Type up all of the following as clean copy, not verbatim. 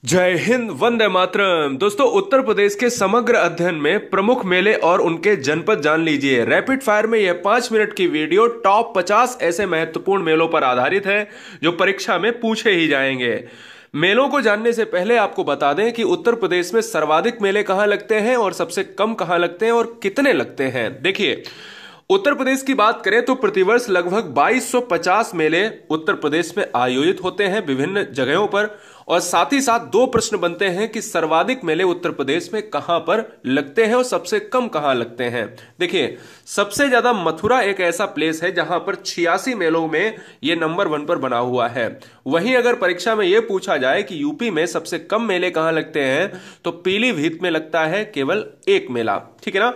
जय हिंद, वंदे मातरम। दोस्तों, उत्तर प्रदेश के समग्र अध्ययन में प्रमुख मेले और उनके जनपद जान लीजिए। रैपिड फायर में यह 5 मिनट की वीडियो टॉप 50 ऐसे महत्वपूर्ण मेलों पर आधारित है जो परीक्षा में पूछे ही जाएंगे। मेलों को जानने से पहले आपको बता दें कि उत्तर प्रदेश में सर्वाधिक मेले कहां लगते हैं और सबसे कम कहां लगते हैं और कितने लगते हैं। देखिए, उत्तर प्रदेश की बात करें तो प्रतिवर्ष लगभग 2250 मेले उत्तर प्रदेश में आयोजित होते हैं विभिन्न जगहों पर। और साथ ही साथ दो प्रश्न बनते हैं कि सर्वाधिक मेले उत्तर प्रदेश में कहां पर लगते हैं और सबसे कम कहां लगते हैं। देखिए, सबसे ज्यादा मथुरा एक ऐसा प्लेस है जहां पर 86 मेलों में यह नंबर 1 पर बना हुआ है। वहीं अगर परीक्षा में यह पूछा जाए कि यूपी में सबसे कम मेले कहां लगते हैं तो पीलीभीत में लगता है केवल एक मेला। ठीक है ना।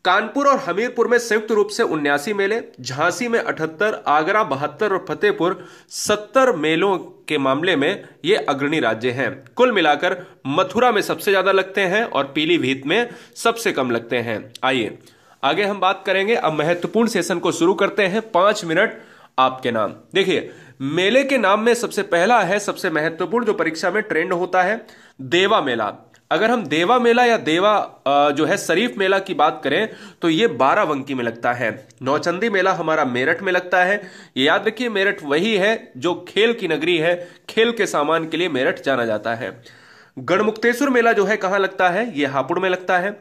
कानपुर और हमीरपुर में संयुक्त रूप से 79 मेले, झांसी में 78, आगरा 72 और फतेहपुर 70 मेलों के मामले में ये अग्रणी राज्य हैं। कुल मिलाकर मथुरा में सबसे ज्यादा लगते हैं और पीलीभीत में सबसे कम लगते हैं। आइए आगे हम बात करेंगे। अब महत्वपूर्ण सेशन को शुरू करते हैं। 5 मिनट आपके नाम। देखिए, मेले के नाम में सबसे पहला है, सबसे महत्वपूर्ण जो परीक्षा में ट्रेंड होता है, देवा मेला। अगर हम देवा मेला या देवा जो है शरीफ मेला की बात करें तो ये बाराबंकी में लगता है। नौचंदी मेला हमारा मेरठ में लगता है। ये याद रखिए, मेरठ वही है जो खेल की नगरी है। खेल के सामान के लिए मेरठ जाना जाता है। गढ़मुक्तेश्वर मेला जो है कहां लगता है, ये हापुड़ में लगता है।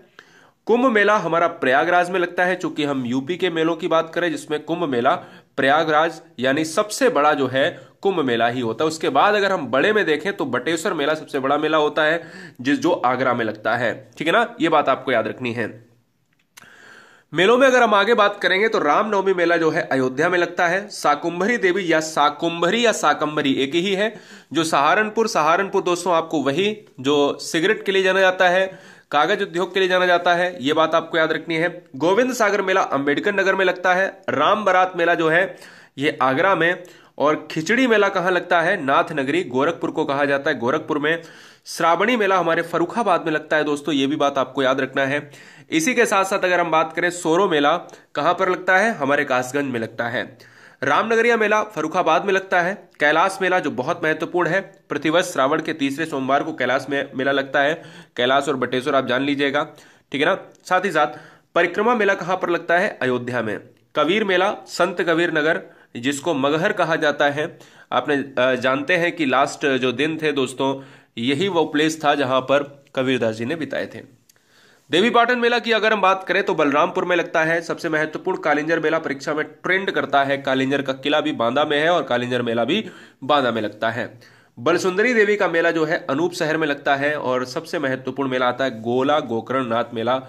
कुंभ मेला हमारा प्रयागराज में लगता है। चूंकि हम यूपी के मेलों की बात करें जिसमें कुंभ मेला प्रयागराज यानी सबसे बड़ा जो है कुंभ मेला ही होता है। उसके बाद अगर हम बड़े में देखें तो बटेश्वर मेला सबसे बड़ा मेला होता है जो आगरा में लगता है। ठीक है ना, यह बात आपको याद रखनी है। मेलों में अगर हम आगे बात करेंगे तो रामनवमी मेला जो है अयोध्या में लगता है। साकुंभरी देवी या साकंबरी एक ही है जो सहारनपुर दोस्तों आपको वही जो सिगरेट के लिए जाना जाता है, कागज उद्योग के लिए जाना जाता है, यह बात आपको याद रखनी है। गोविंद सागर मेला अंबेडकर नगर में लगता है। राम बारात मेला जो है यह आगरा में। और खिचड़ी मेला कहां लगता है, नाथ नगरी गोरखपुर को कहा जाता है, गोरखपुर में। श्रावणी मेला हमारे फर्रुखाबाद में लगता है दोस्तों, यह भी बात आपको याद रखना है। इसी के साथ साथ अगर हम बात करें सोरो मेला कहां पर लगता है, हमारे कासगंज में लगता है। रामनगरिया मेला फर्रुखाबाद में लगता है। कैलाश मेला जो बहुत महत्वपूर्ण है, प्रतिवर्ष श्रावण के तीसरे सोमवार को कैलाश में मेला लगता है। कैलाश और बटेश्वर आप जान लीजिएगा। ठीक है ना। साथ ही साथ परिक्रमा मेला कहां पर लगता है, अयोध्या में। कबीर मेला संत कबीर नगर जिसको मगहर कहा जाता है, आपने जानते हैं कि लास्ट जो दिन थे दोस्तों, यही वो प्लेस था जहां पर कबीरदास जी ने बिताए थे। देवी पाटन मेला की अगर हम बात करें तो बलरामपुर में लगता है। सबसे महत्वपूर्ण कालिंजर मेला परीक्षा में ट्रेंड करता है। कालिंजर का किला भी बांदा में है और कालिंजर मेला भी बांदा में लगता है। बलसुंदरी देवी का मेला जो है अनूप शहर में लगता है। और सबसे महत्वपूर्ण मेला आता है गोला गोकर्ण नाथ मेला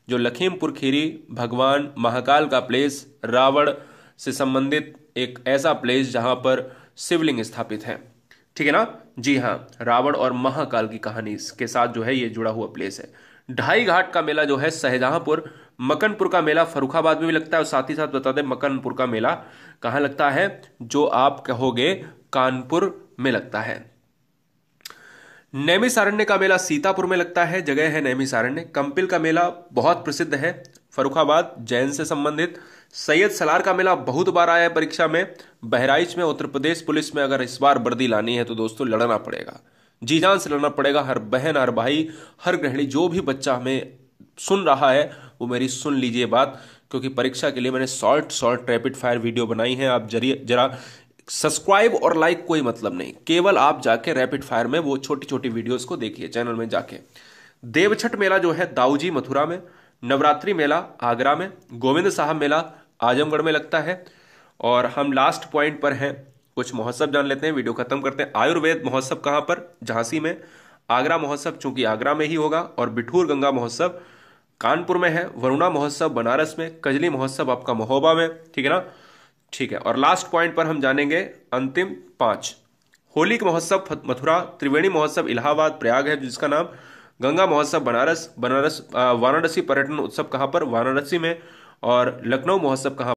जो लखीमपुर खीरी भगवान महाकाल का प्लेस, रावण से संबंधित एक ऐसा प्लेस जहां पर शिवलिंग स्थापित है। ठीक है ना। जी हाँ, रावण और महाकाल की कहानी के साथ जो है ये जुड़ा हुआ प्लेस है। ढाई घाट का मेला जो है शाहजहांपुर। मकनपुर का मेला फर्रुखाबाद में भी लगता है। और साथ ही साथ बता दें मकनपुर का मेला कहां लगता है, जो आप कहोगे कानपुर में लगता है। नैमिषारण्य का मेला सीतापुर में लगता है, जगह है नैमिषारण्य। कंपिल का मेला बहुत प्रसिद्ध है, फर्रुखाबाद, जैन से संबंधित। सैयद सलार का मेला बहुत बार आया है परीक्षा में। बहराइच में उत्तर प्रदेश पुलिस में अगर इस बार वर्दी लानी है तो दोस्तों लड़ना पड़ेगा, जी जान से लड़ना पड़ेगा। हर बहन, हर भाई, हर गृहिणी, जो भी बच्चा हमें सुन रहा है वो मेरी सुन लीजिए बात, क्योंकि परीक्षा के लिए मैंने शॉर्ट रैपिड फायर वीडियो बनाई है। आप जरा सब्सक्राइब और लाइक कोई मतलब नहीं, केवल आप जाके रैपिड फायर में वो छोटी छोटी वीडियोस को देखिए चैनल में जाके। देवछठ मेला जो है दाऊजी मथुरा में। नवरात्रि मेला आगरा में। गोविंद साहब मेला आजमगढ़ में लगता है। और हम लास्ट पॉइंट पर हैं, कुछ महोत्सव जान लेते हैं, वीडियो खत्म करते हैं। आयुर्वेद महोत्सव कहां पर, झांसी में। आगरा महोत्सव चूंकि आगरा में ही होगा। और बिठूर गंगा महोत्सव कानपुर में है। वरुणा महोत्सव बनारस में। कजली महोत्सव आपका महोबा में। ठीक है ना। ठीक है। और लास्ट पॉइंट पर हम जानेंगे अंतिम 5। होली का महोत्सव मथुरा। त्रिवेणी महोत्सव इलाहाबाद प्रयाग है जिसका नाम। गंगा महोत्सव बनारस। वाराणसी पर्यटन उत्सव कहां पर, वाराणसी में। और लखनऊ महोत्सव कहां